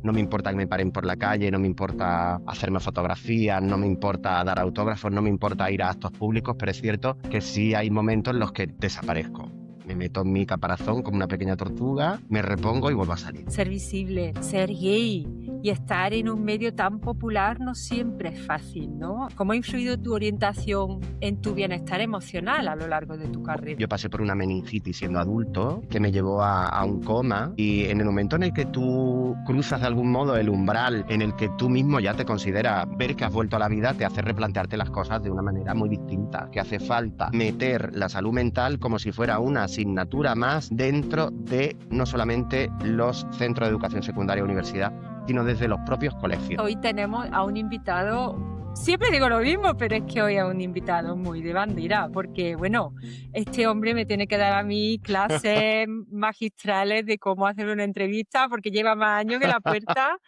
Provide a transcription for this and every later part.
no me importa que me paren por la calle, no me importa hacerme fotografías, no me importa dar autógrafos, no me importa ir a actos públicos, pero es cierto que sí hay momentos en los que desaparezco. Me meto en mi caparazón como una pequeña tortuga, me repongo y vuelvo a salir. Ser visible, ser gay y estar en un medio tan popular no siempre es fácil, ¿no? ¿Cómo ha influido tu orientación en tu bienestar emocional a lo largo de tu carrera? Yo pasé por una meningitis siendo adulto que me llevó a un coma, y en el momento en el que tú cruzas de algún modo el umbral en el que tú mismo ya te consideras ver que has vuelto a la vida, te hace replantearte las cosas de una manera muy distinta, que hace falta meter la salud mental como si fuera una asignatura más dentro de no solamente los centros de educación secundaria o universidad, sino desde los propios colegios. Hoy tenemos a un invitado, siempre digo lo mismo, pero es que hoy a un invitado muy de bandera, porque bueno, este hombre me tiene que dar a mí clases magistrales de cómo hacer una entrevista, porque lleva más años que la puerta,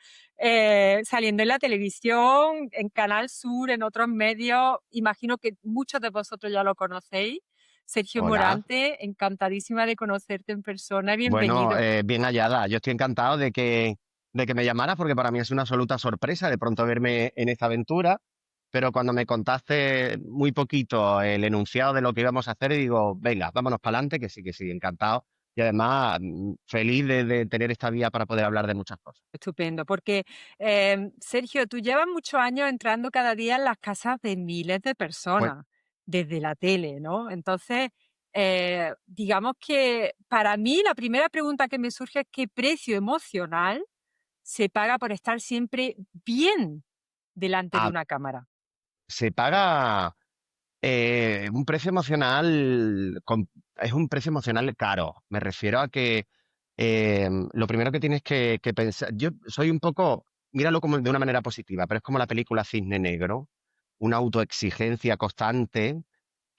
saliendo en la televisión, en Canal Sur, en otros medios. Imagino que muchos de vosotros ya lo conocéis. Sergio Hola. Morante, encantadísima de conocerte en persona. Bueno, Bienvenido. bien hallada. Yo estoy encantado de que me llamaras, porque para mí es una absoluta sorpresa de pronto verme en esta aventura, pero cuando me contaste muy poquito el enunciado de lo que íbamos a hacer, digo, venga, vámonos para adelante, que sí, encantado. Y además, feliz de tener esta vía para poder hablar de muchas cosas. Estupendo, porque Sergio, tú llevas muchos años entrando cada día en las casas de miles de Pues personas, desde la tele, ¿no? Entonces, digamos que para mí la primera pregunta que me surge es qué precio emocional se paga por estar siempre bien delante de ah, una cámara. se paga un precio emocional, es un precio emocional caro. Me refiero a que lo primero que tienes que pensar, yo soy un poco, míralo como de una manera positiva, pero es como la película Cisne Negro, una autoexigencia constante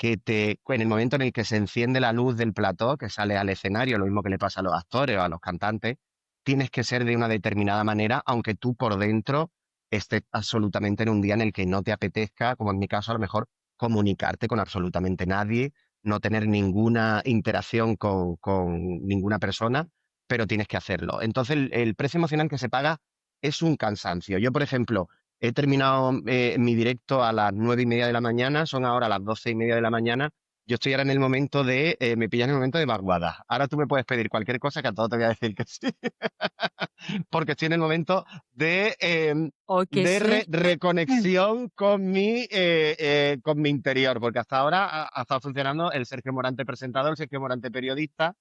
en el momento en el que se enciende la luz del plató, que sale al escenario, lo mismo que le pasa a los actores o a los cantantes, tienes que ser de una determinada manera, aunque tú por dentro estés absolutamente en un día en el que no te apetezca, como en mi caso, a lo mejor comunicarte con absolutamente nadie, no tener ninguna interacción con ninguna persona, pero tienes que hacerlo. Entonces, el precio emocional que se paga es un cansancio. Yo, por ejemplo, he terminado mi directo a las 9:30 de la mañana, son ahora las 12:30 de la mañana. Yo estoy ahora en el momento me pillas en el momento de vaguada. Ahora tú me puedes pedir cualquier cosa que a todo te voy a decir que sí, porque estoy en el momento ¡Oh, qué de suerte! reconexión con mi interior, porque hasta ahora ha estado funcionando el Sergio Morante presentador, el Sergio Morante periodista,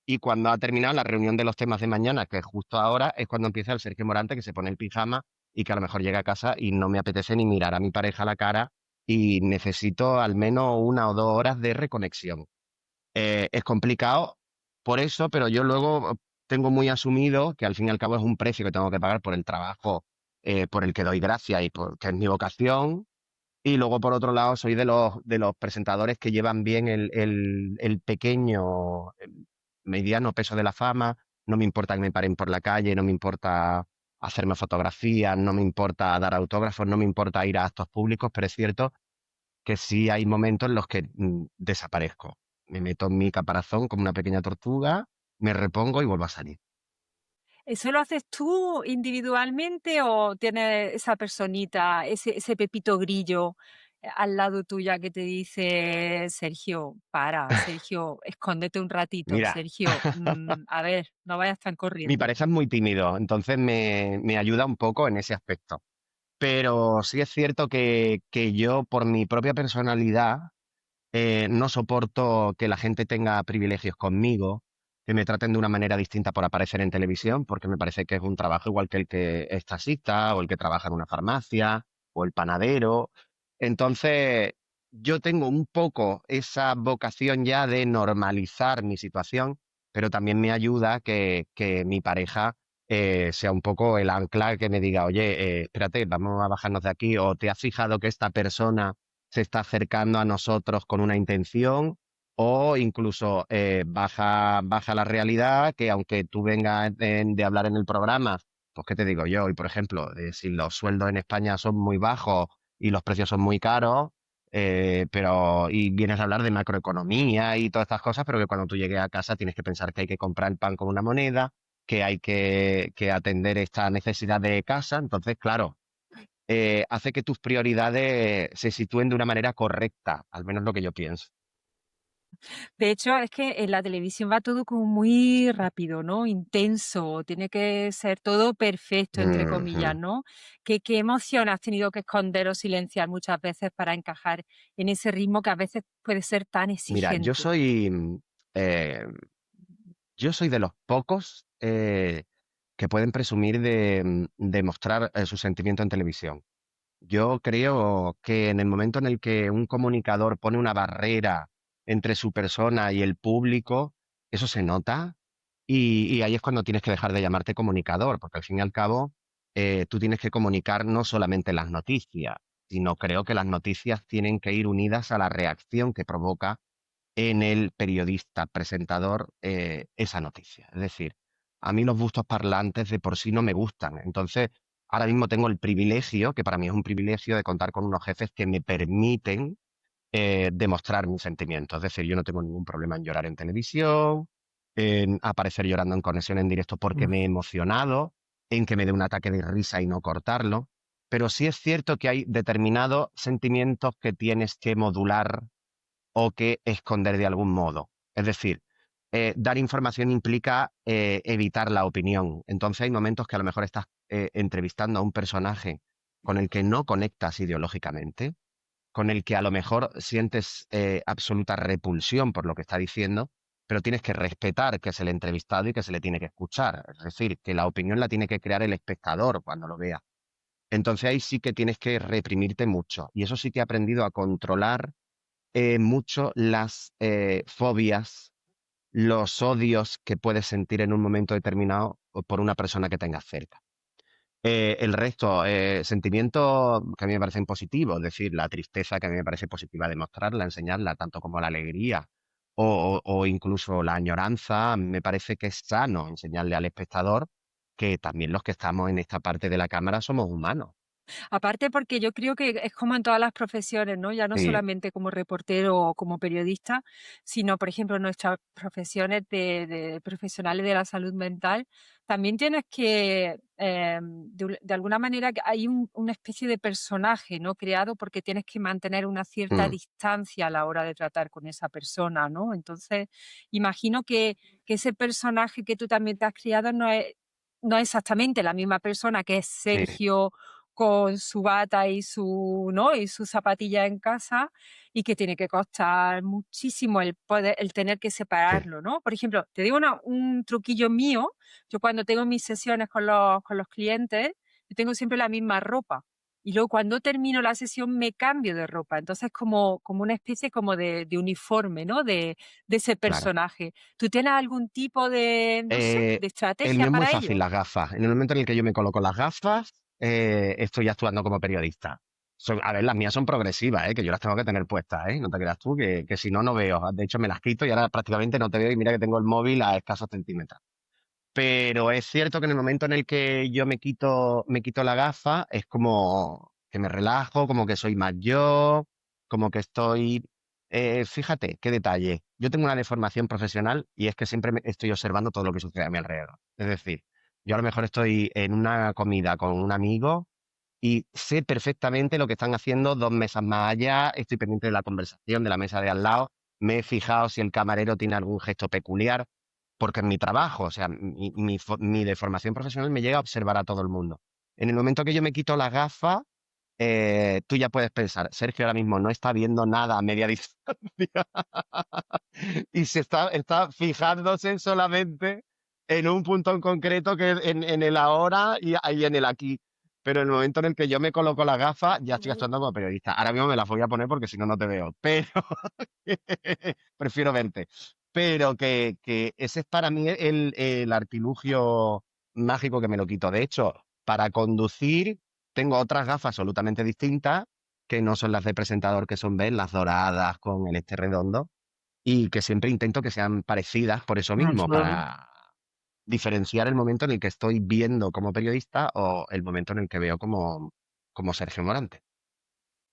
y cuando ha terminado la reunión de los temas de mañana, que es justo ahora, es cuando empieza el Sergio Morante, que se pone el pijama y que a lo mejor llega a casa y no me apetece ni mirar a mi pareja a la cara, y necesito al menos 1 o 2 horas de reconexión. Es complicado por eso, pero yo luego tengo muy asumido que al fin y al cabo es un precio que tengo que pagar por el trabajo por el que doy gracias y que es mi vocación. Y luego, por otro lado, soy de los presentadores que llevan bien el pequeño, mediano peso de la fama. No me importa que me paren por la calle, no me importa hacerme fotografías, no me importa dar autógrafos, no me importa ir a actos públicos, pero es cierto que sí hay momentos en los que desaparezco. Me meto en mi caparazón como una pequeña tortuga, me repongo y vuelvo a salir. ¿Eso lo haces tú individualmente o tienes esa personita, ese Pepito Grillo al lado tuya que te dice, Sergio, para, Sergio, escóndete un ratito, Mira, Sergio, a ver, no vayas tan mi corriendo? pareja es muy tímido, entonces me ayuda un poco en ese aspecto. Pero sí es cierto que yo, por mi propia personalidad, no soporto que la gente tenga privilegios conmigo, que me traten de una manera distinta por aparecer en televisión, porque me parece que es un trabajo igual que el que es taxista o el que trabaja en una farmacia o el panadero. Entonces, yo tengo un poco esa vocación ya de normalizar mi situación, pero también me ayuda que mi pareja sea un poco el ancla que me diga, oye, espérate, vamos a bajarnos de aquí, o te has fijado que esta persona se está acercando a nosotros con una intención, o incluso baja la realidad, que aunque tú vengas de hablar en el programa, pues qué te digo yo, y por ejemplo, si los sueldos en España son muy bajos y los precios son muy caros, y vienes a hablar de macroeconomía y todas estas cosas, pero que cuando tú llegues a casa tienes que pensar que hay que comprar el pan con una moneda, que hay que atender esta necesidad de casa. Entonces, claro, hace que tus prioridades se sitúen de una manera correcta, al menos lo que yo pienso. De hecho, es que en la televisión va todo como muy rápido, ¿no? Intenso, tiene que ser todo perfecto, entre comillas, Ujú. ¿no? ¿Qué emoción has tenido que esconder o silenciar muchas veces para encajar en ese ritmo que a veces puede ser tan Mira, exigente? eh, yo soy de los pocos que pueden presumir de mostrar su sentimiento en televisión. Yo creo que en el momento en el que un comunicador pone una barrera entre su persona y el público, eso se nota y ahí es cuando tienes que dejar de llamarte comunicador, porque al fin y al cabo tú tienes que comunicar no solamente las noticias, sino creo que las noticias tienen que ir unidas a la reacción que provoca en el periodista presentador esa noticia. Es decir, a mí los bustos parlantes de por sí no me gustan. Entonces, ahora mismo tengo el privilegio, que para mí es un privilegio, de contar con unos jefes que me permiten demostrar mis sentimientos. Es decir, yo no tengo ningún problema en llorar en televisión, en aparecer llorando en conexión en directo porque me he emocionado, en que me dé un ataque de risa y no cortarlo. Pero sí es cierto que hay determinados sentimientos que tienes que modular o que esconder de algún modo. Es decir, dar información implica evitar la opinión. Entonces hay momentos que a lo mejor estás entrevistando a un personaje con el que no conectas ideológicamente, con el que a lo mejor sientes absoluta repulsión por lo que está diciendo, pero tienes que respetar que es el entrevistado y que se le tiene que escuchar. Es decir, que la opinión la tiene que crear el espectador cuando lo vea. Entonces ahí sí que tienes que reprimirte mucho. Y eso sí que he aprendido a controlar mucho las fobias, los odios que puedes sentir en un momento determinado por una persona que tengas cerca. El resto, sentimientos que a mí me parecen positivos, es decir, la tristeza que a mí me parece positiva demostrarla, enseñarla, tanto como la alegría o incluso la añoranza, me parece que es sano enseñarle al espectador que también los que estamos en esta parte de la cámara somos humanos. Aparte porque yo creo que es como en todas las profesiones, ¿no? Ya no Sí, solamente como reportero o como periodista, sino, por ejemplo, en nuestras profesiones de profesionales de la salud mental, también tienes que, de alguna manera, que hay una especie de personaje, ¿no? Creado porque tienes que mantener una cierta mm, distancia a la hora de tratar con esa persona, ¿no? Entonces, imagino que ese personaje que tú también te has criado no es exactamente la misma persona que es sí, Sergio con su bata y ¿no? Y sus zapatillas en casa, y que tiene que costar muchísimo el tener que sí, separarlo, ¿no? Por ejemplo, te digo un truquillo mío, yo cuando tengo mis sesiones con los clientes, yo tengo siempre la misma ropa. Y luego cuando termino la sesión me cambio de ropa. Entonces como una especie como de uniforme, ¿no? De ese claro. personaje. ¿Tú tienes algún tipo de, no sé, Eh, de el estrategia mío es muy para fácil, ello? las gafas. En el momento en el que yo me coloco las gafas, estoy actuando como periodista. A ver, las mías son progresivas, que yo las tengo que tener puestas, ¿eh? No te creas tú, que si no, no veo. De hecho, me las quito y ahora prácticamente no te veo y mira que tengo el móvil a escasos centímetros. Pero es cierto que en el momento en el que yo me quito la gafa, es como que me relajo, como que soy más yo, como que estoy... fíjate, qué detalle. Yo tengo una deformación profesional y es que siempre estoy observando todo lo que sucede a mi alrededor. Es decir, yo a lo mejor estoy en una comida con un amigo y sé perfectamente lo que están haciendo 2 mesas más allá, estoy pendiente de la conversación de la mesa de al lado, me he fijado si el camarero tiene algún gesto peculiar, porque es mi trabajo, o sea, mi deformación profesional me llega a observar a todo el mundo. En el momento que yo me quito las gafas, tú ya puedes pensar, Sergio ahora mismo no está viendo nada a media distancia y está fijándose solamente en un punto en concreto que es en el ahora y ahí en el aquí. Pero en el momento en el que yo me coloco las gafas, ya estoy actuando como periodista. Ahora mismo me las voy a poner porque si no, no te veo. Pero prefiero verte. Pero que ese es para mí el artilugio mágico que me lo quito. De hecho, para conducir tengo otras gafas absolutamente distintas que no son las de presentador, que son, ¿ves? Las doradas con el este redondo y que siempre intento que sean parecidas por eso mismo, Ujú. para diferenciar el momento en el que estoy viendo como periodista o el momento en el que veo como Sergio Morante.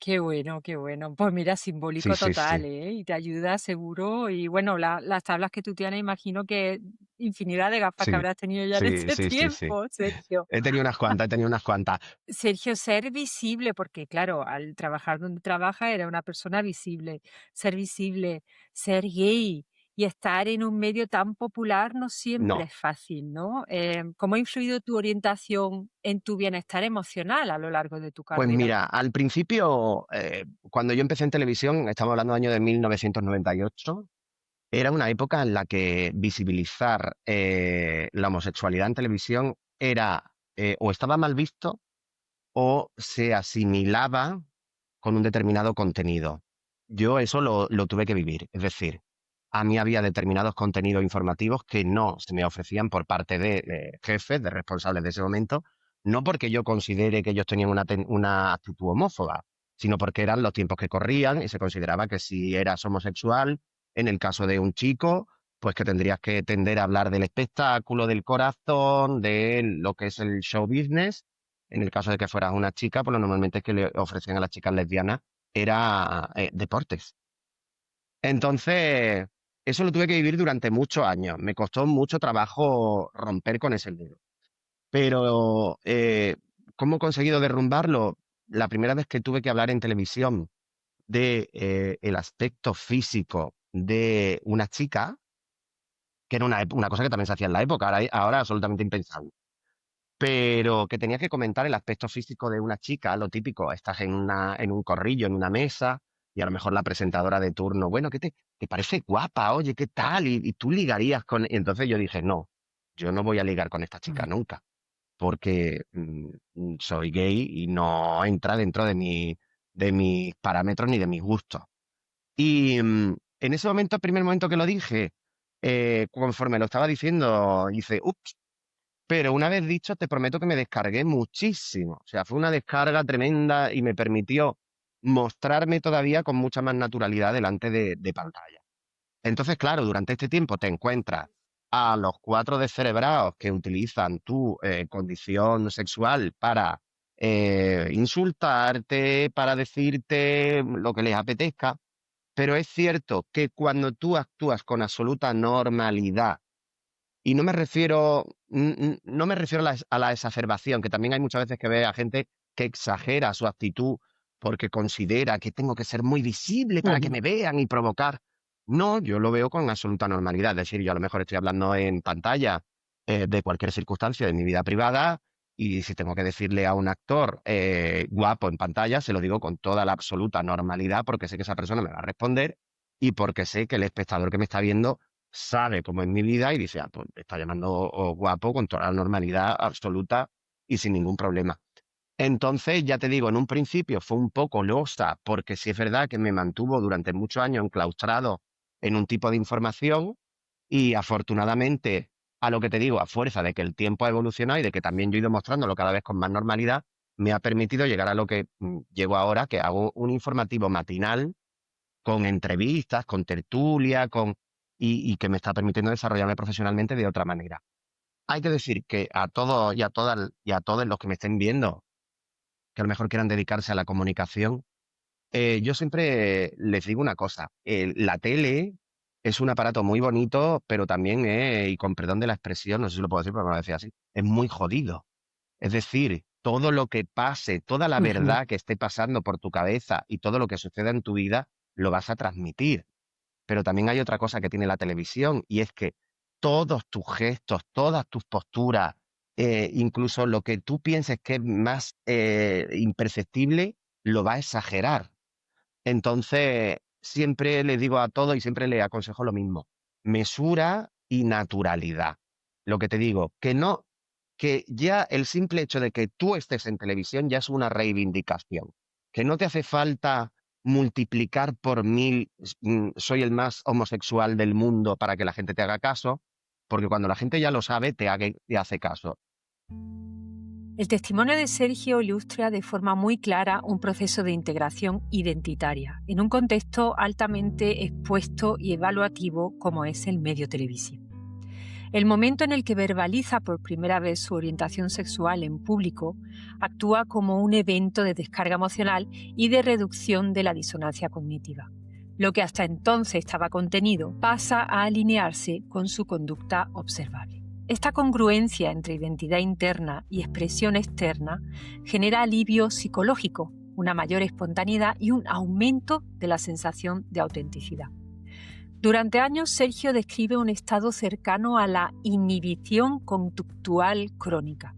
Qué bueno, qué bueno. Pues mira, Sí, simbólico sí, total, sí. ¿eh? Y te ayuda seguro. Y bueno, las tablas que tú tienes, imagino que infinidad de gafas que Sí, habrás tenido ya en sí, este sí, sí, sí. tiempo, Sergio. He tenido unas cuantas, he tenido unas cuantas. Sergio, ser visible, porque claro, al trabajar donde trabaja era una persona visible, ser gay y estar en un medio tan popular no siempre No. es fácil, ¿no? ¿Cómo ha influido tu orientación en tu bienestar emocional a lo largo de tu Pues carrera? mira, al principio, cuando yo empecé en televisión, estamos hablando del año de 1998, era una época en la que visibilizar la homosexualidad en televisión era o estaba mal visto o se asimilaba con un determinado contenido. Yo eso lo tuve que vivir. Es decir, a mí había determinados contenidos informativos que no se me ofrecían por parte de jefes, de responsables de ese momento, no porque yo considere que ellos tenían una actitud homófoba, sino porque eran los tiempos que corrían y se consideraba que si eras homosexual, en el caso de un chico, pues que tendrías que tender a hablar del espectáculo, del corazón, de lo que es el show business. En el caso de que fueras una chica, pues lo normalmente que le ofrecían a las chicas lesbianas era deportes. Entonces, eso lo tuve que vivir durante muchos años. Me costó mucho trabajo romper con ese muro. Pero, ¿cómo he conseguido derrumbarlo? La primera vez que tuve que hablar en televisión de el aspecto físico de una chica, que era una cosa que también se hacía en la época, ahora absolutamente impensable, pero que tenía que comentar el aspecto físico de una chica, lo típico, estás en un corrillo, en una mesa, y a lo mejor la presentadora de turno, bueno, te parece guapa? Oye, ¿qué tal? Y tú ligarías con... Y entonces yo dije, no, yo no voy a ligar con esta chica nunca, porque soy gay y no entra dentro de mis parámetros ni de mis gustos. Y en ese momento, el primer momento que lo dije, conforme lo estaba diciendo, hice, ups, pero una vez dicho, te prometo que me descargué muchísimo. O sea, fue una descarga tremenda y me permitió mostrarme todavía con mucha más naturalidad delante de pantalla. Entonces, claro, durante este tiempo te encuentras a los cuatro descerebrados que utilizan tu condición sexual para insultarte, para decirte lo que les apetezca. Pero es cierto que cuando tú actúas con absoluta normalidad, y no me refiero a la exacerbación, que también hay muchas veces que ve a gente que exagera su actitud porque considera que tengo que ser muy visible para que Ujú. me vean y provocar. No, yo lo veo con absoluta normalidad. Es decir, yo a lo mejor estoy hablando en pantalla de cualquier circunstancia de mi vida privada y si tengo que decirle a un actor guapo en pantalla, se lo digo con toda la absoluta normalidad porque sé que esa persona me va a responder y porque sé que el espectador que me está viendo sabe cómo es mi vida y dice, ah, pues me está llamando guapo con toda la normalidad absoluta y sin ningún problema. Entonces, ya te digo, en un principio fue un poco losa, porque sí es verdad que me mantuvo durante muchos años enclaustrado en un tipo de información y afortunadamente, a lo que te digo, a fuerza de que el tiempo ha evolucionado y de que también yo he ido mostrándolo cada vez con más normalidad, me ha permitido llegar a lo que llego ahora, que hago un informativo matinal con entrevistas, con tertulia, y que me está permitiendo desarrollarme profesionalmente de otra manera. Hay que decir que a todos y a todas y a todos los que me estén viendo, que a lo mejor quieran dedicarse a la comunicación, yo siempre les digo una cosa, la tele es un aparato muy bonito, pero también, y con perdón de la expresión, no sé si lo puedo decir, pero me lo decía así, es muy jodido. Es decir, todo lo que pase, toda la Ujú. verdad que esté pasando por tu cabeza y todo lo que suceda en tu vida, lo vas a transmitir. Pero también hay otra cosa que tiene la televisión y es que todos tus gestos, todas tus posturas, incluso lo que tú pienses que es más imperceptible, lo va a exagerar. Entonces, siempre le digo a todos y siempre le aconsejo lo mismo, mesura y naturalidad. Lo que te digo, que no, que ya el simple hecho de que tú estés en televisión ya es una reivindicación, que no te hace falta multiplicar por 1000, soy el más homosexual del mundo para que la gente te haga caso, porque cuando la gente ya lo sabe, te hace caso. El testimonio de Sergio ilustra de forma muy clara un proceso de integración identitaria en un contexto altamente expuesto y evaluativo como es el medio televisivo. El momento en el que verbaliza por primera vez su orientación sexual en público actúa como un evento de descarga emocional y de reducción de la disonancia cognitiva. Lo que hasta entonces estaba contenido pasa a alinearse con su conducta observable. Esta congruencia entre identidad interna y expresión externa genera alivio psicológico, una mayor espontaneidad y un aumento de la sensación de autenticidad. Durante años, Sergio describe un estado cercano a la inhibición conductual crónica,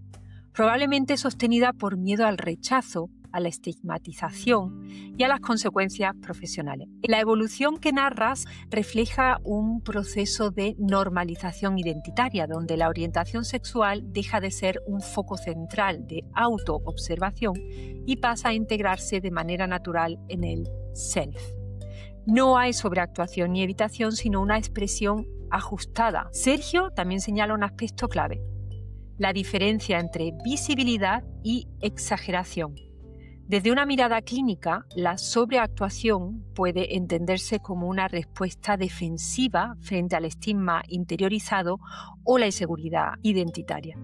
probablemente sostenida por miedo al rechazo, a la estigmatización y a las consecuencias profesionales. La evolución que narras refleja un proceso de normalización identitaria, donde la orientación sexual deja de ser un foco central de autoobservación y pasa a integrarse de manera natural en el self. No hay sobreactuación ni evitación, sino una expresión ajustada. Sergio también señala un aspecto clave: la diferencia entre visibilidad y exageración. Desde una mirada clínica, la sobreactuación puede entenderse como una respuesta defensiva frente al estigma interiorizado o la inseguridad identitaria,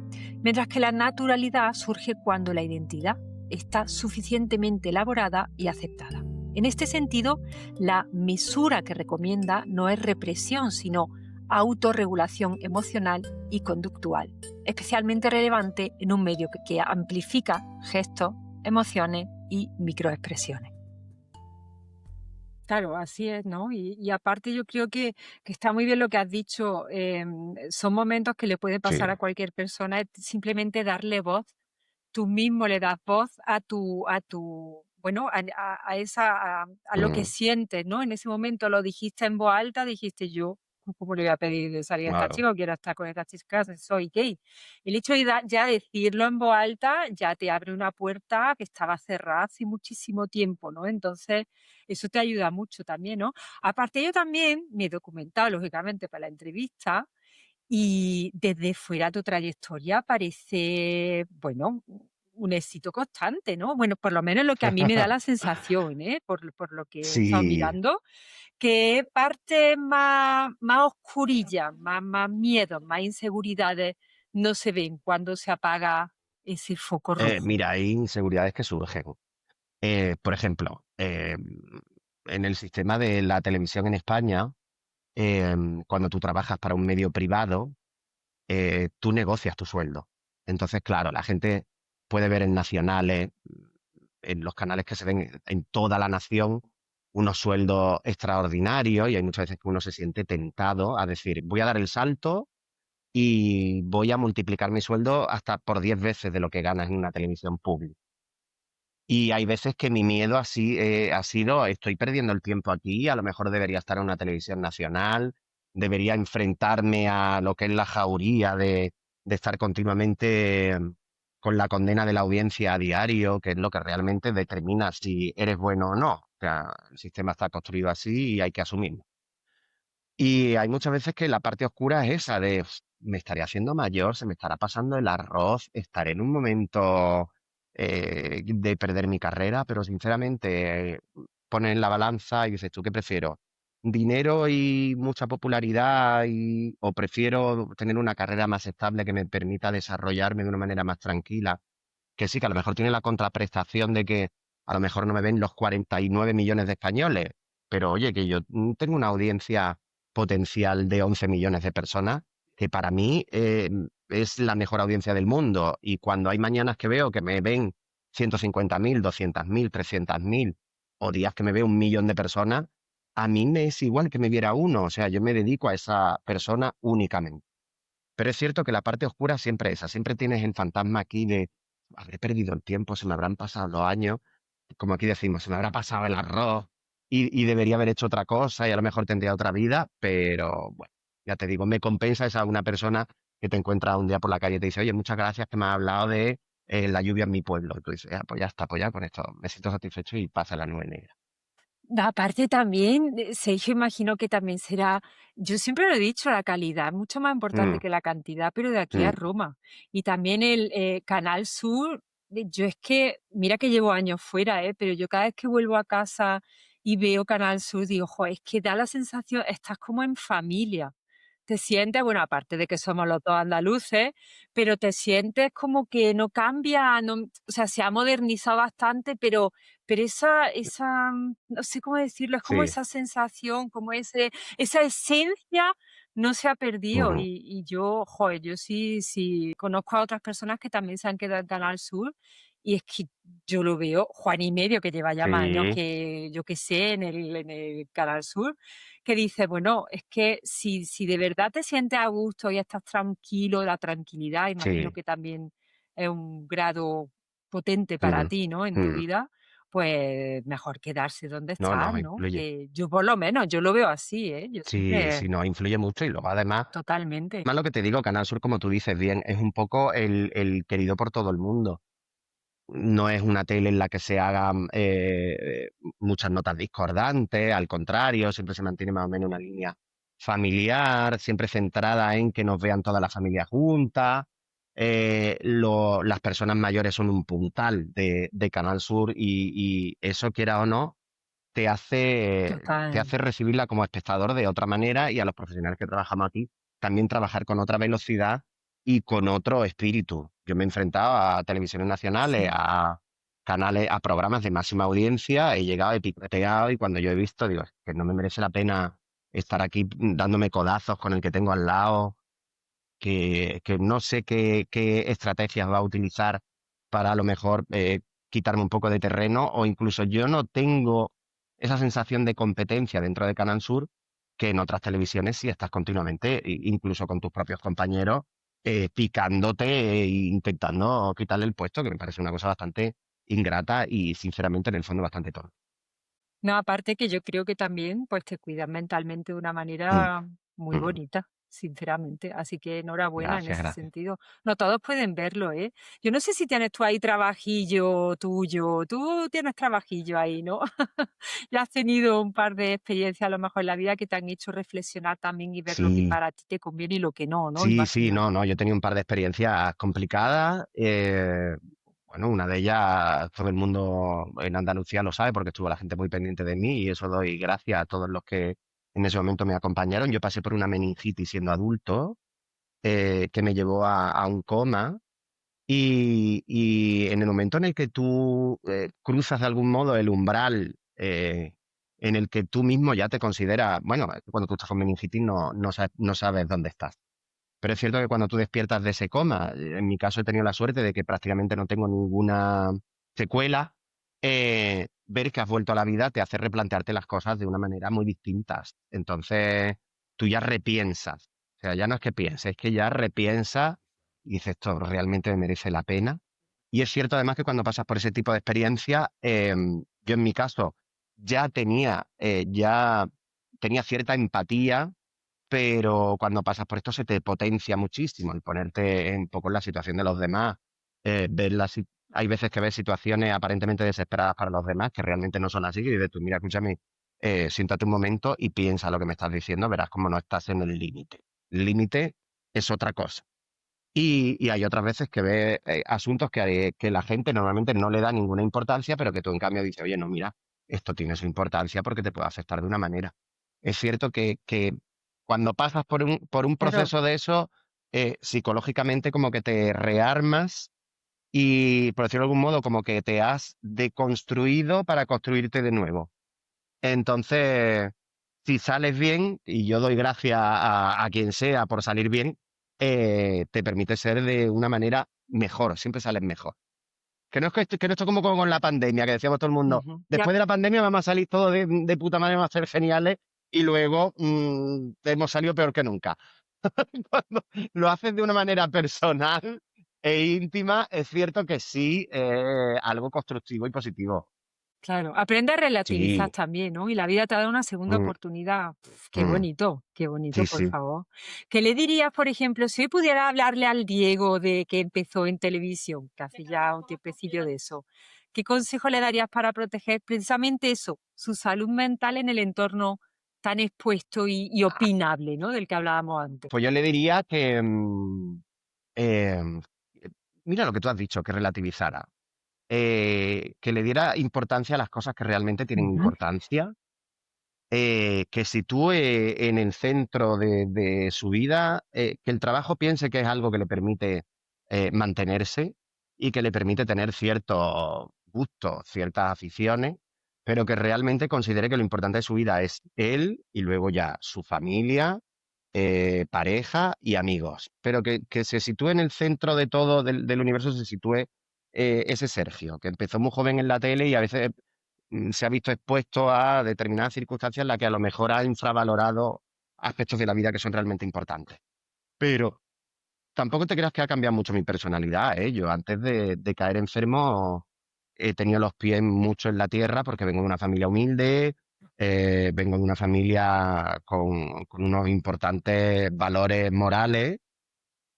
mientras que la naturalidad surge cuando la identidad está suficientemente elaborada y aceptada. En este sentido, la mesura que recomienda no es represión, sino autorregulación emocional y conductual, especialmente relevante en un medio que amplifica gestos, emociones y microexpresiones. Claro, así es, ¿no? Y aparte yo creo que está muy bien lo que has dicho. Son momentos que le puede Sí. pasar a cualquier persona, es simplemente darle voz. Tú mismo le das voz bueno, a lo que Mm, sientes, ¿no? En ese momento lo dijiste en voz alta, dijiste yo, ¿cómo le voy a pedir de salir a esta claro. chica o quiero estar con esta chica? Soy gay. El hecho de ya decirlo en voz alta ya te abre una puerta que estaba cerrada hace muchísimo tiempo, ¿no? Entonces, eso te ayuda mucho también, ¿no? Aparte, yo también me he documentado, lógicamente, para la entrevista, y desde fuera tu trayectoria parece, bueno, un éxito constante, ¿no? Bueno, por lo menos lo que a mí me da la sensación, ¿eh? Por lo que he estado Sí, mirando, que partes más oscurillas, más miedos, más inseguridades no se ven cuando se apaga ese foco rojo. mira, hay inseguridades que surgen. Por ejemplo, en el sistema de la televisión en España, cuando tú trabajas para un medio privado, tú negocias tu sueldo. Entonces, claro, la gente puede ver en nacionales, en los canales que se ven en toda la nación, unos sueldos extraordinarios y hay muchas veces que uno se siente tentado a decir, voy a dar el salto y voy a multiplicar mi sueldo hasta por 10 veces de lo que ganas en una televisión pública. Y hay veces que mi miedo así ha sido, estoy perdiendo el tiempo aquí, a lo mejor debería estar en una televisión nacional, debería enfrentarme a lo que es la jauría de estar continuamente con la condena de la audiencia a diario, que es lo que realmente determina si eres bueno o no. O sea, el sistema está construido así y hay que asumirlo. Y hay muchas veces que la parte oscura es esa de me estaré haciendo mayor, se me estará pasando el arroz, estaré en un momento de perder mi carrera, pero sinceramente pones en la balanza y dices, ¿tú qué prefiero? ¿Dinero y mucha popularidad o prefiero tener una carrera más estable que me permita desarrollarme de una manera más tranquila? Que sí, que a lo mejor tiene la contraprestación de que a lo mejor no me ven los 49 millones de españoles, pero oye, que yo tengo una audiencia potencial de 11 millones de personas, que para mí es la mejor audiencia del mundo. Y cuando hay mañanas que veo que me ven 150.000, 200.000, 300.000, o días que me veo 1 millón de personas, a mí me es igual que me viera uno. O sea, yo me dedico a esa persona únicamente. Pero es cierto que la parte oscura siempre es esa, siempre tienes el fantasma aquí de, habré perdido el tiempo, se me habrán pasado los años, como aquí decimos, se me habrá pasado el arroz y debería haber hecho otra cosa y a lo mejor tendría otra vida, pero bueno, ya te digo, me compensa esa una persona que te encuentra un día por la calle y te dice, oye, muchas gracias que me has hablado de la lluvia en mi pueblo. Y tú dices, "Ah, pues ya está, pues ya con esto me siento satisfecho y pasa la nube negra". Aparte también, Sergio, imagino que también será, yo siempre lo he dicho, la calidad es mucho más importante Mm, que la cantidad, pero de aquí a mm. Roma. Y también el Canal Sur, yo es que, mira que llevo años fuera, pero yo cada vez que vuelvo a casa y veo Canal Sur, digo, jo, es que da la sensación, estás como en familia. te sientes, bueno, aparte de que somos los 2 andaluces, pero te sientes como que no cambia, no, o sea, se ha modernizado bastante, pero no sé cómo decirlo, es como Sí. esa sensación, como esa esencia no se ha perdido. Ujú. Y yo, joder, yo sí conozco a otras personas que también se han quedado en Canal Sur, y es que yo lo veo, Juan y medio, que lleva ya más años Sí, que yo que sé en el Canal Sur, que dice, bueno, es que si de verdad te sientes a gusto y estás tranquilo, la tranquilidad, imagino sí. que también es un grado potente para Ujú, ti, ¿no? En tu ujú. vida, pues mejor quedarse donde No, estás, no, ¿no? influye. Que yo por lo menos, yo lo veo así, ¿eh? Yo Sí, siempre sí, no, influye mucho y luego además, totalmente. más lo que te digo, Canal Sur, como tú dices bien, es un poco el querido por todo el mundo. No es una tele en la que se hagan muchas notas discordantes, al contrario, siempre se mantiene más o menos una línea familiar, siempre centrada en que nos vean toda la familia juntas. Las personas mayores son un puntal de Canal Sur y eso, quiera o no, te Total, hace recibirla como espectador de otra manera y a los profesionales que trabajamos aquí también trabajar con otra velocidad y con otro espíritu. Yo me he enfrentado a televisiones nacionales, sí. a canales, a programas de máxima audiencia, he llegado, he picoteado y cuando yo he visto, digo, "Es que no me merece la pena estar aquí dándome codazos con el que tengo al lado, que no sé qué estrategias va a utilizar para a lo mejor quitarme un poco de terreno o incluso yo no tengo esa sensación de competencia dentro de Canal Sur que en otras televisiones sí estás continuamente, incluso con tus propios compañeros, picándote e intentando quitarle el puesto, que me parece una cosa bastante ingrata y sinceramente en el fondo bastante tonta. No, aparte que yo creo que también, pues, te cuidas mentalmente de una Mm, manera muy mm. bonita, sinceramente. Así que enhorabuena en Gracias, ese gracias. sentido. No todos pueden verlo, ¿eh? Yo no sé si tienes tú ahí trabajillo tuyo. Tú tienes trabajillo ahí, ¿no? Ya has tenido un par de experiencias a lo mejor en la vida que te han hecho reflexionar también y ver lo que Sí. para ti te conviene y lo que no, ¿no? Sí, sí, Imagino. no, no, yo he tenido un par de experiencias complicadas. Bueno, una de ellas, todo el mundo en Andalucía lo sabe porque estuvo la gente muy pendiente de mí y eso doy gracias a todos los que en ese momento me acompañaron. Yo pasé por una meningitis siendo adulto, que me llevó a un coma y en el momento en el que tú cruzas de algún modo el umbral en el que tú mismo ya te consideras, bueno, cuando tú estás con meningitis no sabes dónde estás. Pero es cierto que cuando tú despiertas de ese coma, en mi caso he tenido la suerte de que prácticamente no tengo ninguna secuela, ver que has vuelto a la vida te hace replantearte las cosas de una manera muy distinta. Entonces, tú ya repiensas. O sea, ya no es que pienses, es que ya repiensas y dices, esto realmente me merece la pena. Y es cierto además que cuando pasas por ese tipo de experiencia, yo en mi caso ya tenía cierta empatía, pero cuando pasas por esto se te potencia muchísimo el ponerte un poco en la situación de los demás. Hay veces que ves situaciones aparentemente desesperadas para los demás que realmente no son así, y dices tú, mira, escúchame, siéntate un momento y piensa lo que me estás diciendo, verás cómo no estás en el límite. El límite es otra cosa. Y hay otras veces que ves asuntos que la gente normalmente no le da ninguna importancia, pero que tú en cambio dices, oye, no, mira, esto tiene su importancia porque te puede afectar de una manera. Es cierto que cuando pasas por un Claro, proceso de eso, psicológicamente como que te rearmas y, por decirlo de algún modo, como que te has deconstruido para construirte de nuevo. Entonces, si sales bien, y yo doy gracias a quien sea por salir bien, te permite ser de una manera mejor, siempre sales mejor. Que no esto como con la pandemia, que decíamos todo el mundo, ujú. Ya, después de la pandemia vamos a salir todos de puta madre, vamos a ser geniales, y luego hemos salido peor que nunca. Cuando lo haces de una manera personal e íntima, es cierto que sí, algo constructivo y positivo. claro, aprende a relativizar Sí. también, ¿no? Y la vida te da una segunda Mm, oportunidad. mm. Qué bonito, Sí, por sí. favor. ¿Qué le dirías, por ejemplo, si hoy pudiera hablarle al Diego de que empezó en televisión, que hace ya un tiempecillo de eso? ¿Qué consejo le darías para proteger precisamente eso, su salud mental en el entorno tan expuesto y opinable, ¿no? Del que hablábamos antes. Pues yo le diría que, em, mira lo que tú has dicho, que relativizara, que le diera importancia a las cosas que realmente tienen Ujú. importancia que sitúe en el centro de su vida, que el trabajo piense que es algo que le permite mantenerse y que le permite tener ciertos gustos, ciertas aficiones, pero que realmente considere que lo importante de su vida es él y luego ya su familia, pareja y amigos, pero que se sitúe en el centro de todo del universo, se sitúe ese Sergio, que empezó muy joven en la tele y a veces se ha visto expuesto a determinadas circunstancias en las que a lo mejor ha infravalorado aspectos de la vida que son realmente importantes. Pero tampoco te creas que ha cambiado mucho mi personalidad, ¿eh? Yo antes de caer enfermo he tenido los pies mucho en la tierra porque vengo de una familia humilde, vengo de una familia con unos importantes valores morales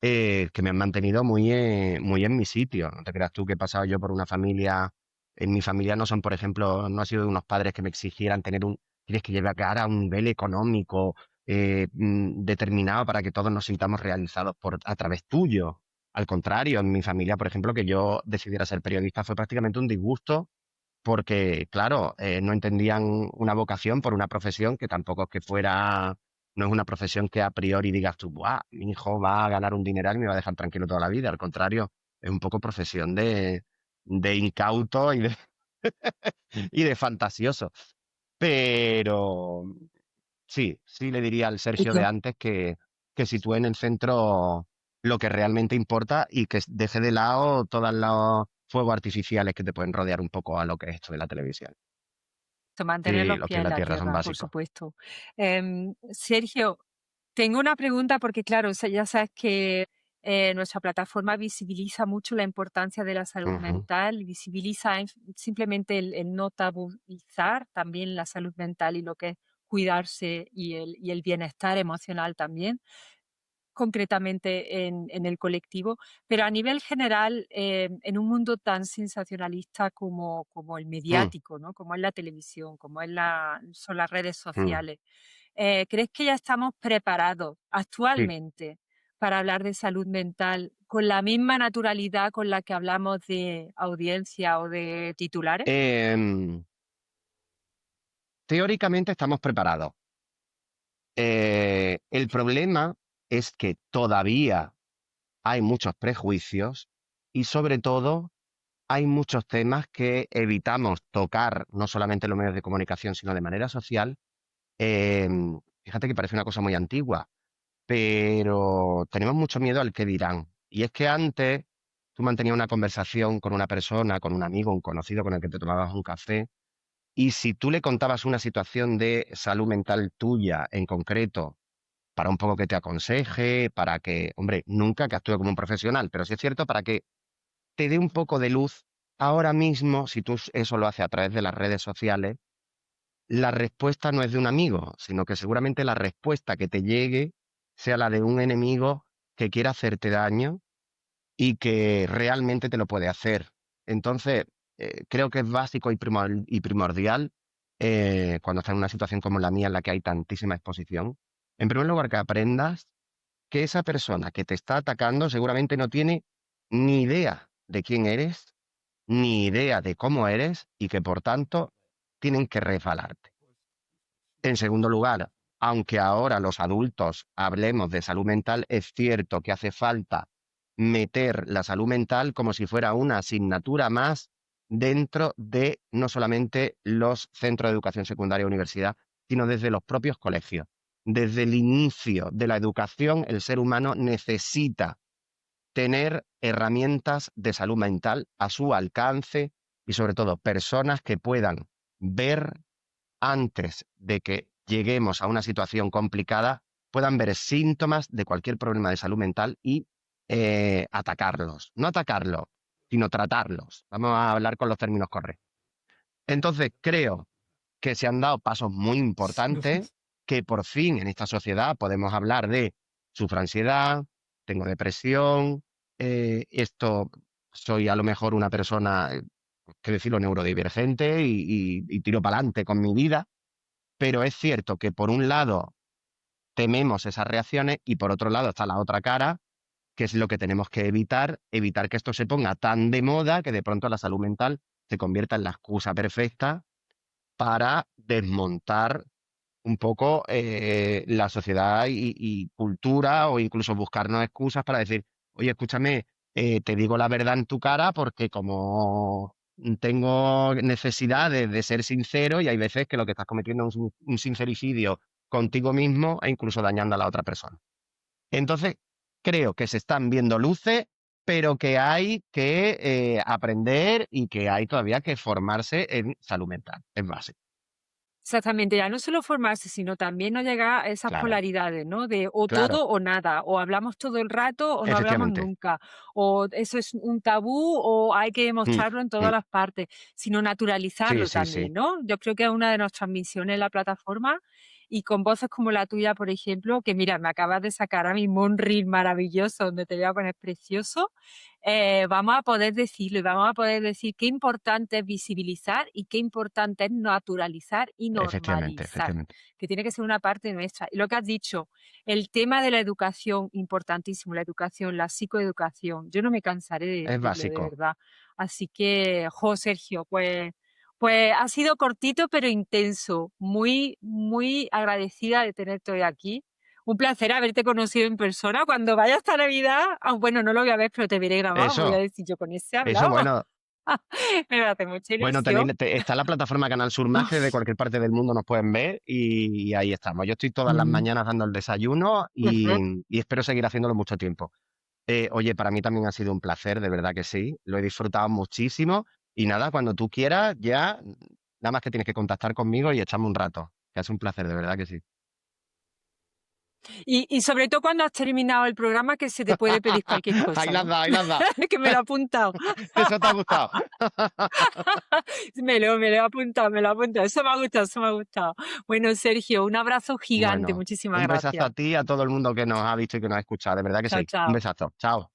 que me han mantenido muy en mi sitio. No te creas tú que he pasado yo por una familia. En mi familia no son, por ejemplo, no ha sido de unos padres que me exigieran tienes que llegar a un nivel económico determinado para que todos nos sintamos realizados a través tuyo. Al contrario, en mi familia, por ejemplo, que yo decidiera ser periodista fue prácticamente un disgusto porque, claro, no entendían una vocación por una profesión que tampoco es que fuera, no es una profesión que a priori digas tú, ¡buah! Mi hijo va a ganar un dineral y me va a dejar tranquilo toda la vida. Al contrario, es un poco profesión de incauto y de fantasioso. Pero sí, sí le diría al Y Sergio de yo, antes que sitúe en el centro lo que realmente importa y que deje de lado todos los fuegos artificiales que te pueden rodear un poco a lo que es esto de la televisión. mantener Sí, los los pies pies en en la la tierra son tierra, por básicos. supuesto. Sergio, tengo una pregunta porque, claro, ya sabes que nuestra plataforma visibiliza mucho la importancia de la salud Ujú, mental, y visibiliza simplemente el no tabuzar también la salud mental y lo que es cuidarse y el bienestar emocional también concretamente en el colectivo, pero a nivel general, en un mundo tan sensacionalista como el mm, mediático, ¿no? Como es la televisión, como son las redes mm. sociales, ¿crees que ya estamos preparados Sí. actualmente para hablar de salud mental con la misma naturalidad con la que hablamos de audiencia o de titulares? Em, Teóricamente estamos preparados. El problema es que todavía hay muchos prejuicios y sobre todo hay muchos temas que evitamos tocar, no solamente en los medios de comunicación, sino de manera social. Fíjate que parece una cosa muy antigua, pero tenemos mucho miedo al que dirán. Y es que antes tú mantenías una conversación con una persona, con un amigo, un conocido con el que te tomabas un café, y si tú le contabas una situación de salud mental tuya en concreto, para un poco que te aconseje, para que, hombre, nunca que actúe como un profesional, pero sí es cierto para que te dé un poco de luz. Ahora mismo, si tú eso lo haces a través de las redes sociales, la respuesta no es de un amigo, sino que seguramente la respuesta que te llegue sea la de un enemigo que quiera hacerte daño y que realmente te lo puede hacer. Entonces, creo que es básico y primordial cuando estás en una situación como la mía en la que hay tantísima exposición. En primer lugar, que aprendas que esa persona que te está atacando seguramente no tiene ni idea de quién eres, ni idea de cómo eres y que por tanto tienen que resbalarte. En segundo lugar, aunque ahora los adultos hablemos de salud mental, es cierto que hace falta meter la salud mental como si fuera una asignatura más dentro de no solamente los centros de educación secundaria o universidad, sino desde los propios colegios. Desde el inicio de la educación, el ser humano necesita tener herramientas de salud mental a su alcance y sobre todo personas que puedan ver antes de que lleguemos a una situación complicada, puedan ver síntomas de cualquier problema de salud mental y atacarlos. No atacarlos, sino tratarlos. Vamos a hablar con los términos correctos. Entonces, creo que se han dado pasos muy importantes, que por fin en esta sociedad podemos hablar de sufro ansiedad, tengo depresión, esto soy a lo mejor una persona, que decirlo, neurodivergente y tiro para adelante con mi vida, pero es cierto que por un lado tememos esas reacciones y por otro lado está la otra cara, que es lo que tenemos que evitar, evitar que esto se ponga tan de moda que de pronto la salud mental se convierta en la excusa perfecta para desmontar un poco la sociedad y cultura o incluso buscarnos excusas para decir, oye, escúchame, te digo la verdad en tu cara porque como tengo necesidad de ser sincero y hay veces que lo que estás cometiendo es un sincericidio contigo mismo e incluso dañando a la otra persona. Entonces, creo que se están viendo luces, pero que hay que aprender y que hay todavía que formarse en salud mental, es básico. Exactamente, ya no solo formarse, sino también no llegar a esas Claro, polaridades, ¿no? De o claro, todo o nada, o hablamos todo el rato o no hablamos efectivamente. nunca, o eso es un tabú o hay que Mm, demostrarlo en todas mm. las partes, sino Sí, naturalizarlo sí, sí, también, ¿no? Yo creo que es una de nuestras misiones en la plataforma y con voces como la tuya, por ejemplo, que mira, me acabas de sacar a mismo un reel maravilloso donde te voy a poner precioso, vamos a poder decirlo y vamos a poder decir qué importante es visibilizar y qué importante es naturalizar y efectivamente, normalizar, efectivamente. que tiene que ser una parte nuestra. Y lo que has dicho, el tema de la educación, importantísimo, la educación, la psicoeducación, yo no me cansaré de Es decirlo, de básico. verdad. Así que, jo, Sergio, pues ha sido cortito pero intenso. Muy, muy agradecida de tenerte hoy aquí. Un placer haberte conocido en persona. Cuando vaya esta Navidad, bueno, no lo voy a ver, pero te veré grabado. Voy a Eso, decir, yo con ese eso, hablaba. bueno, Me hace mucha bueno, ilusión. está la plataforma Canal Sur Más, que de cualquier parte del mundo nos pueden ver y ahí estamos. Yo estoy todas las Mm, mañanas dando el desayuno ujú. y espero seguir haciéndolo mucho tiempo. Oye, para mí también ha sido un placer, de verdad que sí. Lo he disfrutado muchísimo. Y nada, cuando tú quieras, ya, nada más que tienes que contactar conmigo y echarme un rato. Que es un placer, de verdad que sí. Y sobre todo cuando has terminado el programa que se te puede pedir cualquier Ahí cosa, las ¿no? da, ahí las da. Que me lo he apuntado. Eso te ha gustado. Me lo he apuntado, me lo he apuntado. Eso me ha gustado, eso me ha gustado. Bueno, Sergio, un abrazo gigante. Bueno, Muchísimas un besazo gracias. a ti y a todo el mundo que nos ha visto y que nos ha escuchado. De verdad que Chao, sí. Un chao. besazo. Chao.